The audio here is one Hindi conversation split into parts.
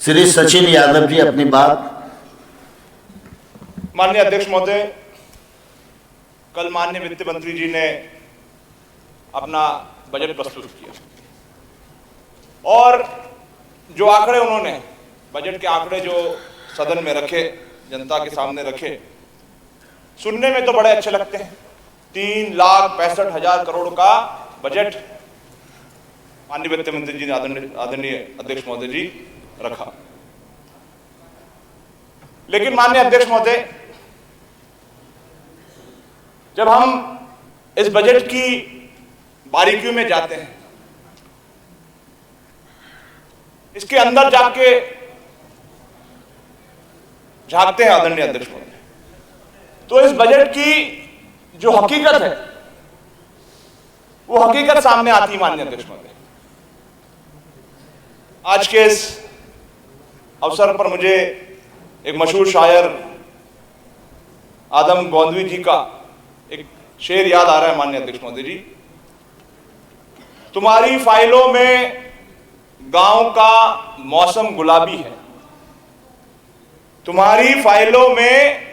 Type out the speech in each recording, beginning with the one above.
श्री सचिन यादव जी अपनी बात। माननीय अध्यक्ष महोदय, कल माननीय वित्त मंत्री जी ने अपना बजट प्रस्तुत किया और जो आंकड़े उन्होंने बजट के आंकड़े जो सदन में रखे, जनता के सामने रखे, सुनने में तो बड़े अच्छे लगते हैं। 3,65,000 करोड़ का बजट माननीय वित्त मंत्री जी ने आदरणीय अध्यक्ष महोदय जी रखा। लेकिन माननीय अध्यक्ष महोदय, जब हम इस बजट की बारीकियों में जाते हैं, इसके अंदर जाके झांकते हैं आदरणीय अध्यक्ष महोदय, तो इस बजट की जो हकीकत है वो हकीकत सामने आती है। माननीय अध्यक्ष महोदय, आज के इस अवसर पर मुझे एक मशहूर शायर आदम गोंदवी जी का एक शेर याद आ रहा है। माननीय अध्यक्ष महोदय जी, तुम्हारी फाइलों में गांव का मौसम गुलाबी है, तुम्हारी फाइलों में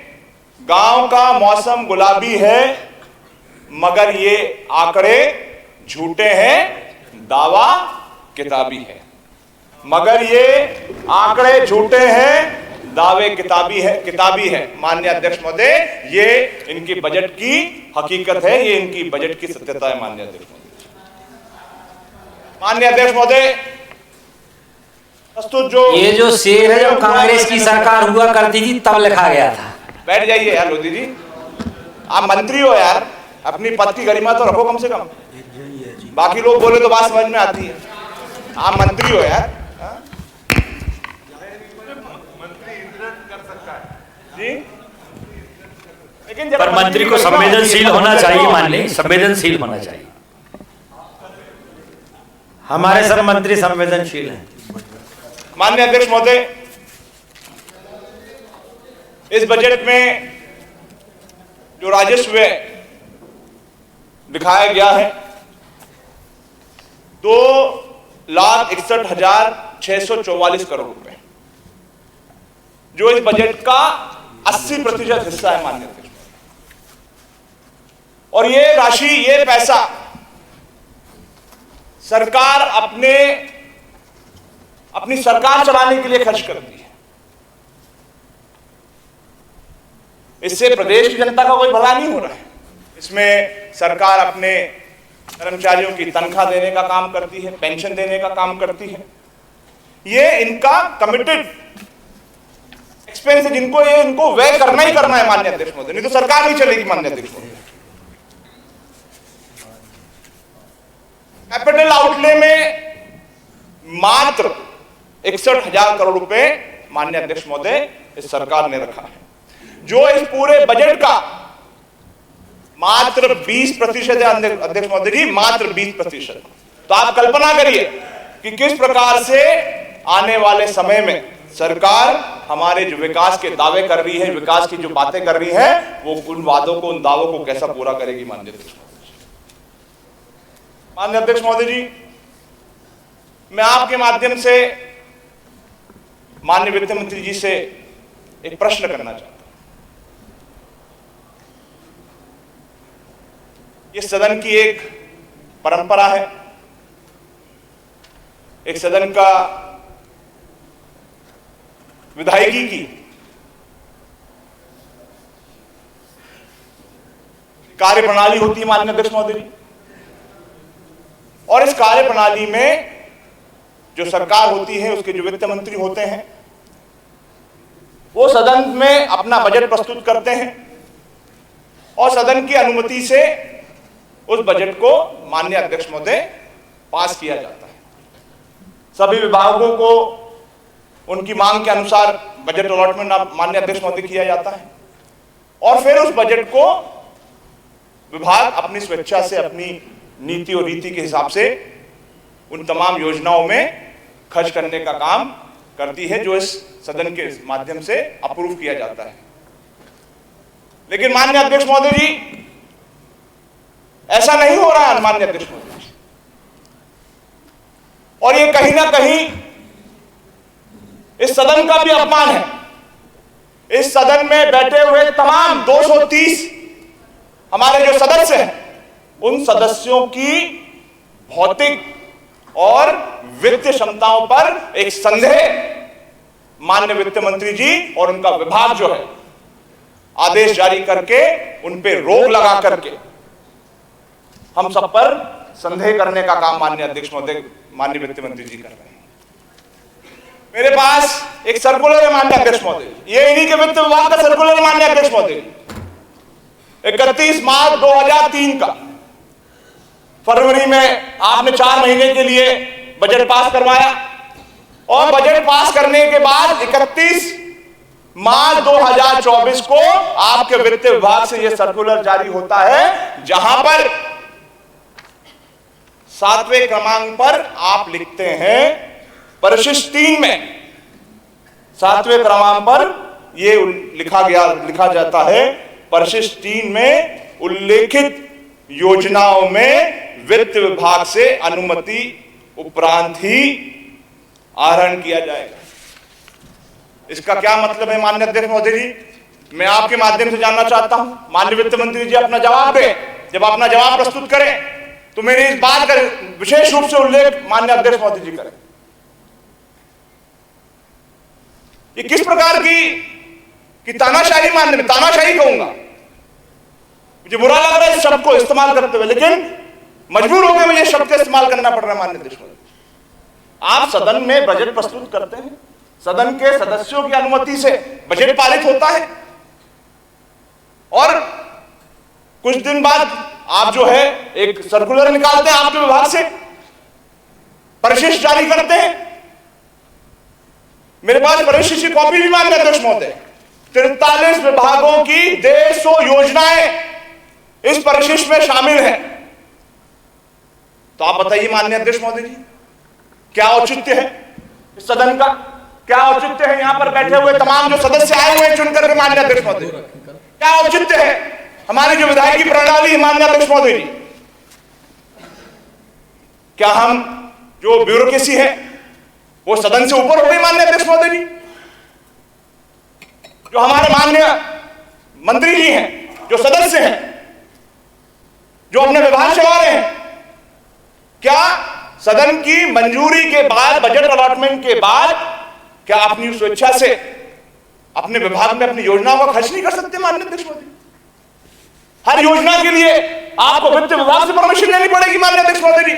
गांव का मौसम गुलाबी है, मगर ये आंकड़े झूठे हैं, दावा किताबी है। मगर ये आंकड़े झूठे हैं, दावे किताबी है। माननीय अध्यक्ष महोदय, ये इनकी बजट की हकीकत है, ये इनकी बजट की सत्यता है। माननीय अध्यक्ष महोदय, माननीय अध्यक्ष महोदय, प्रस्तुत ये जो शेर है जो कांग्रेस की सरकार हुआ करती थी तब लिखा गया था। बैठ जाइए यार लोधी जी, आप मंत्री हो यार, अपनी पद की गरिमा तो रखो कम से कम। बाकी लोग बोले तो बात समझ में आती है, आप मंत्री हो यार। जी, लेकिन पर मंत्री को संवेदनशील होना चाहिए, माननीय संवेदनशील होना चाहिए। हमारे सब मंत्री संवेदनशील हैं। माननीय अध्यक्ष महोदय, इस बजट में जो राजस्व दिखाया गया है 2,61,644 करोड़ रुपए, जो इस बजट का 80% हिस्सा है। माननीय अध्यक्ष, और ये राशि, ये पैसा सरकार अपनी सरकार चलाने के लिए खर्च करती है। इससे प्रदेश की जनता का कोई भला नहीं हो रहा है। इसमें सरकार अपने कर्मचारियों की तनख्वाह देने का काम करती है, पेंशन देने का काम करती है। ये इनका कमिटेड एक्सपेंस है, इनको व्यय करना ही करना है। माननीय अध्यक्ष महोदय, नहीं तो सरकार नहीं चलेगी। माननीय अध्यक्ष महोदय, कैपिटल आउटले में मात्र 61,000 करोड़ रुपए माननीय अध्यक्ष महोदय इस सरकार ने रखा है, जो इस पूरे बजट का मात्र 20% है। अध्यक्ष महोदय जी, मात्र 20%। तो आप कल्पना करिए कि किस प्रकार से आने वाले समय में सरकार हमारे जो विकास के दावे कर रही है, विकास की जो बातें कर रही है, वो उन वादों को, उन दावों को कैसा पूरा करेगी। माननीय अध्यक्ष महोदय, माननीय अध्यक्ष महोदय जी, मैं आपके माध्यम से माननीय वित्त मंत्री जी से एक प्रश्न करना चाहता हूं। ये सदन की एक परंपरा है, एक सदन का विधायिकी की कार्यप्रणाली होती है। माननीय अध्यक्ष महोदय जी, और इस कार्यप्रणाली में जो सरकार होती है, उसके जो वित्त मंत्री होते हैं, वो सदन में अपना बजट प्रस्तुत करते हैं और सदन की अनुमति से उस बजट को माननीय अध्यक्ष महोदय पास किया जाता है। सभी विभागों को उनकी मांग के अनुसार बजट अलॉटमेंट माननीय अध्यक्ष महोदय किया जाता है और फिर उस बजट को विभाग अपनी स्वेच्छा से, अपनी नीति और रीति के हिसाब से उन तमाम योजनाओं में खर्च करने का काम करती है, जो इस सदन के माध्यम से अप्रूव किया जाता है। लेकिन माननीय अध्यक्ष महोदय जी, ऐसा नहीं हो रहा है। माननीय अध्यक्ष महोदय जी, और ये कहीं ना कहीं इस सदन का भी अपमान है। इस सदन में बैठे हुए तमाम 230 हमारे जो सदस्य हैं, उन सदस्यों की भौतिक और वित्तीय क्षमताओं पर एक संदेह माननीय वित्त मंत्री जी और उनका विभाग जो है आदेश जारी करके उन पे रोक लगा करके हम सब पर संदेह करने का काम माननीय अध्यक्ष महोदय, माननीय वित्त मंत्री जी कर रहे हैं। मेरे पास एक सर्कुलर है माननीय अध्यक्ष महोदय, ये इन्हीं के वित्त विभाग का सर्कुलर है माननीय अध्यक्ष महोदय, 31 मार्च 2003 का। फरवरी में आपने 4 महीने के लिए बजट पास करवाया और बजट पास करने के बाद 31 मार्च 2024 को आपके वित्त विभाग से यह सर्कुलर जारी होता है, जहां पर 7वें क्रमांक पर आप लिखते हैं, परिशिष्ट 3 में 7वें क्रमांक पर यह लिखा जाता है, परिशिष्ट 3 में उल्लेखित योजनाओं में वित्त विभाग से अनुमति उपरांत ही आहरण किया जाएगा। इसका क्या मतलब है माननीय अध्यक्ष महोदय जी? मैं आपके माध्यम से जानना चाहता हूं, माननीय वित्त मंत्री जी अपना जवाब दें। जब अपना जवाब प्रस्तुत करें तो मेरी इस बात का विशेष रूप से उल्लेख माननीय अध्यक्ष महोदय जी करें। ये किस प्रकार की तानाशाही, माननीय तानाशाही कहूंगा, मुझे बुरा लग रहा है इस शब्द को इस्तेमाल करते हुए, लेकिन मजबूर होकर मुझे शब्द का इस्तेमाल करना पड़ रहा है माननीय अध्यक्ष महोदय। आप सदन में बजट प्रस्तुत करते हैं, सदन के सदस्यों की अनुमति से बजट पारित होता है और कुछ दिन बाद आप जो है एक सर्कुलर निकालते हैं आपके विभाग से, परिशिष्ट जारी करते हैं। मेरे पास परिशिष्ट की कॉपी भी माननीय अध्यक्ष महोदय, 43 विभागों की 150 योजनाएं इस परिशिष्ट में शामिल हैं। तो आप बताइए माननीय अध्यक्ष महोदय जी, क्या औचित्य है इस सदन का? क्या औचित्य है यहां पर बैठे हुए तमाम जो सदस्य आए हुए चुनकर के माननीय अध्यक्ष महोदय, क्या औचित्य है हमारी जो विधायकी प्रणाली माननीय अध्यक्ष महोदय जी? क्या हम जो ब्यूरोक्रेसी है वो सदन से ऊपर हो गई माननीय अध्यक्ष महोदय जी? जो हमारे माननीय मंत्री जी हैं, जो सदस्य हैं, जो अपने विभाग चला रहे हैं, क्या सदन की मंजूरी के बाद, बजट अलॉटमेंट के बाद, क्या अपनी स्वेच्छा से अपने विभाग में अपनी योजनाओं का खर्च नहीं कर सकते माननीय अध्यक्ष महोदय? हर योजना के लिए आपको वित्त विभाग से परमिशन लेनी पड़ेगी माननीय अध्यक्ष महोदय जी।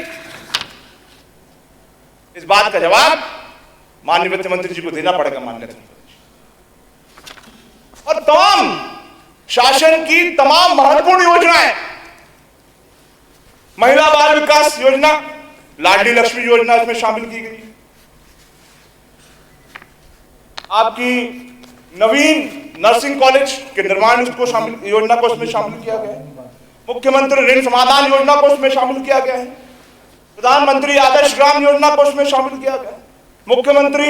इस बात का जवाब माननीय वित्त मंत्री जी को देना पड़ेगा माननीय अध्यक्ष महोदय। और तमाम शासन की तमाम महत्वपूर्ण योजनाएं, महिला बाल विकास योजना, लाडली लक्ष्मी योजना इसमें शामिल की गई। आपकी नवीन नर्सिंग कॉलेज के निर्माण उसको शामिल, योजना को उसमें शामिल किया गया है। मुख्यमंत्री ऋण समाधान योजना को उसमें शामिल किया गया है। प्रधानमंत्री आदर्श ग्राम योजना को उसमें शामिल किया गया है। मुख्यमंत्री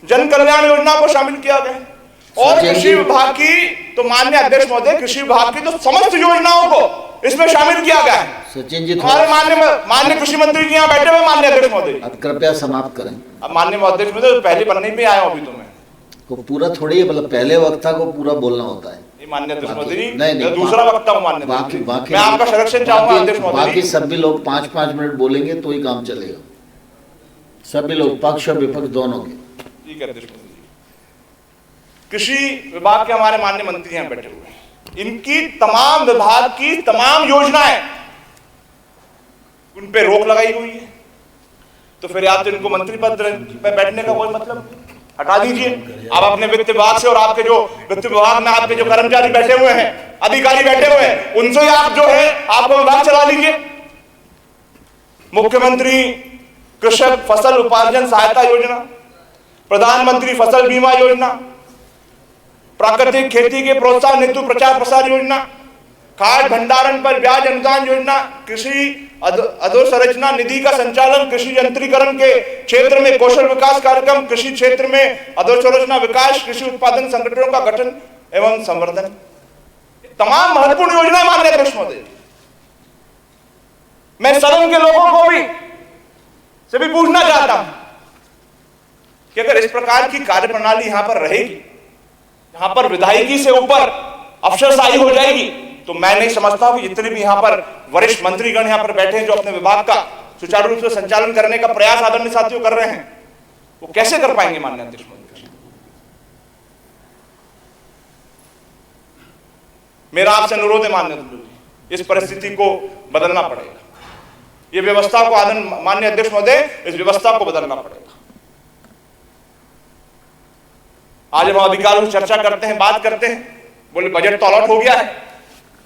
जन कल्याण योजना को शामिल किया गया है। और कृषि विभाग की तो माननीय अध्यक्ष महोदय, कृषि विभाग की तो समस्त योजनाओं को इसमें शामिल किया गया है। सचिन जी, हमारे माननीय कृषि मंत्री जी यहाँ बैठे हुए माननीय अध्यक्ष महोदय, अब कृपया समाप्त करें। अब माननीय अध्यक्ष महोदय पहले पन्ने पे आया हूं अभी तो मैं को पूरा थोड़ी, मतलब पहले वक्ता को पूरा बोलना होता है। माननीय अध्यक्ष महोदय जी, नहीं, दूसरा वक्ता हूं माननीय, बाकी मैं आपका संरक्षण चाहूंगा अध्यक्ष महोदय। बाकी सभी लोग 5-5 मिनट बोलेंगे तो ही काम चलेगा, सभी लोग, पक्ष और विपक्ष दोनों के। ठीक है अध्यक्ष महोदय जी। कृषि विभाग के हमारे माननीय मंत्री यहाँ बैठे हुए हैं, इनकी तमाम विभाग की तमाम योजनाएं, उन पे रोक लगाई हुई है। तो फिर आप तो इनको मंत्री पद पे बैठने का कोई मतलब, हटा दीजिए। आप अपने वित्त विभाग से और आपके जो वित्त विभाग में आपके जो कर्मचारी बैठे हुए हैं, अधिकारी बैठे हुए हैं, उनसे आप जो है आपको विभाग चला लीजिए। मुख्यमंत्री कृषक फसल उपार्जन सहायता योजना, प्रधानमंत्री फसल बीमा योजना, प्राकृतिक खेती के प्रोत्साहन हेतु प्रचार प्रसार योजना, खाद भंडारण पर ब्याज अनुदान योजना, कृषि अधोसंरचना निधि का संचालन, कृषि यंत्रीकरण के क्षेत्र में कौशल विकास कार्यक्रम, कृषि क्षेत्र में अधोसंरचना विकास, कृषि उत्पादन संगठनों का गठन एवं संवर्धन, तमाम महत्वपूर्ण योजना माननीय अध्यक्ष महोदय। मैं सदन के लोगों को भी से भी पूछना चाहता हूं कि अगर इस प्रकार की कार्यप्रणाली यहां पर रहेगी, यहां पर विधायिकी से ऊपर अफसरशाही हो जाएगी, तो मैं नहीं समझता हूं कि जितने भी यहां पर वरिष्ठ मंत्रीगण यहां पर बैठे हैं जो अपने विभाग का सुचारू रूप से संचालन करने का प्रयास आदरणीय साथियों कर रहे हैं, वो कैसे कर पाएंगे माननीय अध्यक्ष महोदय। मेरा आपसे अनुरोध है माननीय अध्यक्ष जी, इस परिस्थिति को बदलना पड़ेगा। ये व्यवस्था को माननीय अध्यक्ष महोदय, इस व्यवस्था को बदलना पड़ेगा। आज हम अधिकारियों से चर्चा करते हैं, बात करते हैं, बोले बजट तो अलॉट हो गया है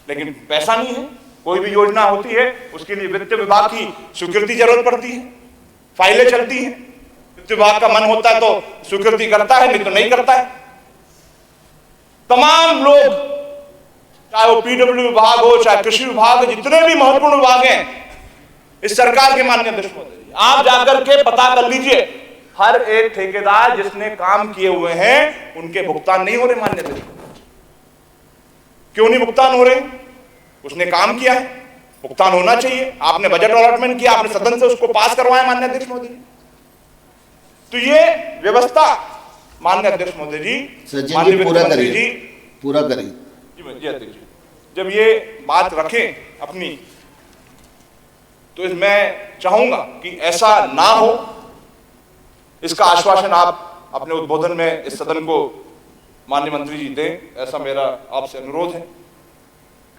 लेकिन पैसा नहीं है। कोई भी योजना होती है उसके लिए वित्त विभाग की स्वीकृति जरूरत पड़ती है, फाइलें चलती हैं, वित्त विभाग का मन होता है तो स्वीकृति करता है, नहीं तो नहीं करता है। तमाम लोग, चाहे वो पीडब्ल्यू विभाग हो, चाहे कृषि विभाग, जितने भी महत्वपूर्ण विभाग हैं इस सरकार के माननीय अध्यक्ष महोदय, आप जाकर के पता कर लीजिए, हर एक ठेकेदार जिसने काम किए हुए हैं उनके भुगतान नहीं हो रहे माननीय अध्यक्ष। क्यों नहीं भुगतान हो रहे? उसने काम किया है, भुगतान होना चाहिए। आपने बजट अलॉटमेंट किया, आपने सदन से उसको पास करवाया माननीय अध्यक्ष महोदय। तो ये व्यवस्था माननीय अध्यक्ष महोदय जी, माननीय वित्त मंत्री जी, पूरा करिए जी अध्यक्ष जी, जब ये बात रखें अपनी, तो मैं चाहूंगा कि ऐसा ना हो, इसका आश्वासन आप अपने उद्बोधन में इस सदन को माननीय मंत्री जी दें, ऐसा मेरा आपसे अनुरोध है।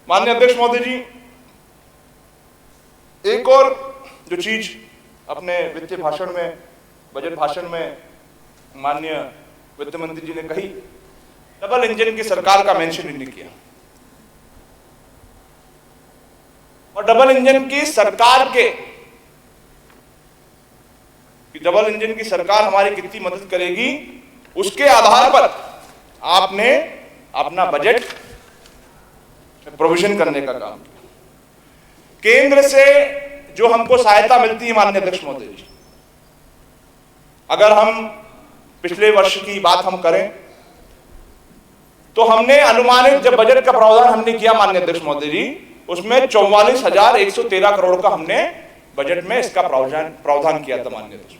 माननीय अध्यक्ष महोदय जी, एक और जो चीज अपने वित्तीय भाषण में, बजट भाषण में माननीय वित्त मंत्री जी ने कही, डबल इंजन की सरकार का मेंशन ही नहीं किया। और डबल इंजन की सरकार के, डबल इंजन की सरकार हमारी कितनी मदद करेगी, उसके आधार पर आपने अपना बजट प्रोविजन करने का काम किया। केंद्र से जो हमको सहायता मिलती है माननीय अध्यक्ष महोदय जी, अगर हम पिछले वर्ष की बात हम करें तो हमने अनुमानित, जब बजट का प्रावधान हमने किया माननीय अध्यक्ष महोदय जी, उसमें 44,113 करोड़ का हमने बजट में इसका प्रावधान किया था माननीय अध्यक्ष।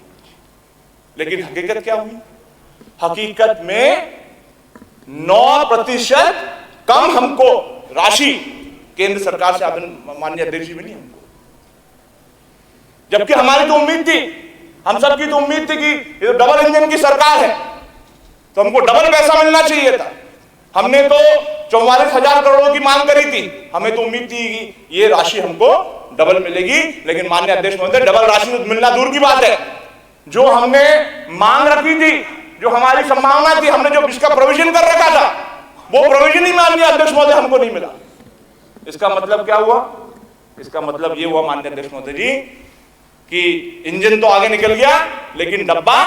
लेकिन हकीकत क्या हुई? हकीकत में 9% कम हमको राशि केंद्र सरकार से माननीय अध्यक्ष जी मिली हमको। जबकि हमारी तो उम्मीद थी, हम सबकी तो उम्मीद थी कि ये तो डबल इंजन की सरकार है तो हमको डबल पैसा मिलना चाहिए था। हमने तो 44,000 करोड़ की मांग करी थी, हमें तो उम्मीद थी कि ये राशि हमको डबल मिलेगी। लेकिन माननीय अध्यक्ष महोदय, डबल राशि मिलना दूर की बात है, जो हमने मांग रखी थी, जो हमारी संभावना थी, हमने जो इसका प्रोविजन कर रखा था, वो प्रोविजन ही माननीय अध्यक्ष महोदय हमको नहीं मिला। इसका मतलब क्या हुआ? इसका मतलब ये हुआ माननीय अध्यक्ष महोदय जी कि इंजन तो आगे निकल गया लेकिन डब्बा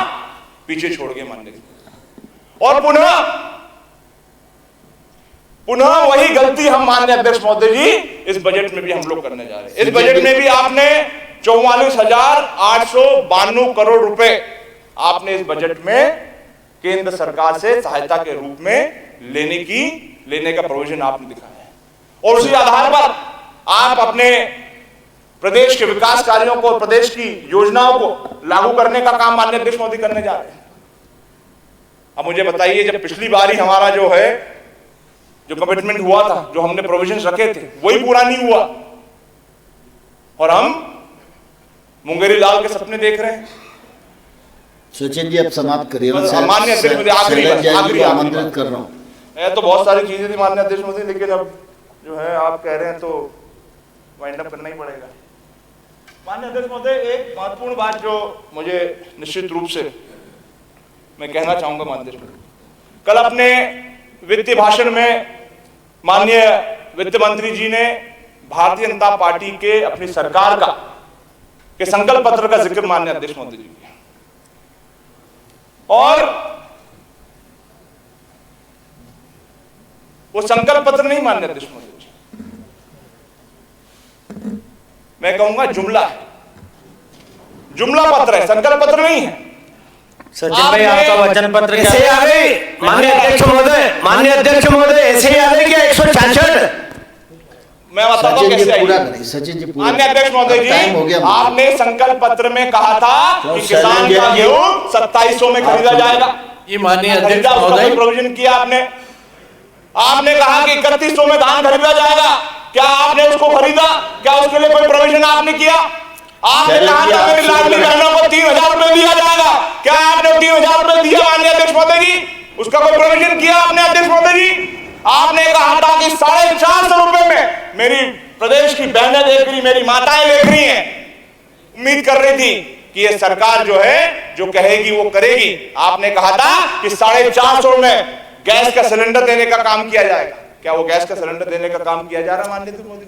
पीछे छोड़ गए माननीय। और पुनः वही गलती हम माननीय अध्यक्ष महोदय जी इस बजट में भी हम लोग करने जा रहे हैं। इस बजट में भी आपने 44,892 करोड़ रुपए आपने इस बजट में केंद्र सरकार से सहायता के रूप में लेने का प्रोविजन आपने दिखाया है। और उसी आधार पर आप अपने प्रदेश के विकास कार्यों को, प्रदेश की योजनाओं को लागू करने का काम माननीय अध्यक्ष मोदी करने जा रहे हैं। अब मुझे बताइए, जब पिछली बारी हमारा जो कमिटमेंट हुआ था, जो हमने प्रोविजन रखे थे, वही पूरा नहीं हुआ और हम मुंगेरी लाल के सपने देख रहे हैं। सचिन जी, अब समाप्त करिए। माननीय अध्यक्ष मोदी, आखिरी आमंत्रित कर रहा हूँ। तो बहुत सारी चीजें थी माननीय अध्यक्ष मोदी, लेकिन अब जो है आप कह रहे हैं तो वाइंड अप करना ही पड़ेगा। माननीय अध्यक्ष महोदय, एक महत्वपूर्ण बात जो मुझे निश्चित रूप से मैं कहना चाहूंगा माननीय अध्यक्ष महोदय, कल अपने वित्तीय भाषण में माननीय वित्त मंत्री जी ने भारतीय जनता पार्टी के, अपनी सरकार के संकल्प पत्र का जिक्र माननीय अध्यक्ष महोदय जी किया। और वो संकल्प पत्र नहीं माननीय अध्यक्ष महोदय जी, मैं कहूंगा जुमला है, जुमला पत्र है, संकल्प पत्र नहीं है। सचिन भाई, आपका वचन पत्र कैसे आ गई? माननीय अध्यक्ष महोदय, ऐसे याद है क्या 166? मैं बताता हूँ सचिन जी कैसे पूरा आई। करें, सचिन जी पूरा माननीय अध्यक्ष महोदय जी, टाइम हो गया। आपने संकल्प पत्र में कहा था कि किसान का गेहूं 2700 में खरीदा जाएगा। ये माननीय अध्यक्ष खरीदा, उसका महोदय, कोई प्रोविजन किया आपने? आपने कहा कि 3100 में धान खरीदा जाएगा, क्या आपने उसको खरीदा? क्या उसके लिए कोई प्रोविजन आपने किया? आपने कहा था मेरी लाडली बहनों को 3000 रुपए दिया जाएगा, क्या आपने 3000 रुपए दिया माननीय अध्यक्ष महोदय जी? उसका कोई प्रोविजन किया आपने अध्यक्ष महोदय जी? आपने कहा था कि 450 रुपए में मेरी प्रदेश की बहनें देख रही, मेरी माताएं देख रही हैं, उम्मीद कर रही थी कि ये सरकार जो है जो कहेगी वो करेगी। आपने कहा था कि 450 में गैस का सिलेंडर देने का काम किया जाएगा, क्या वो गैस का सिलेंडर देने का काम किया जा रहा है माननीय मोदी?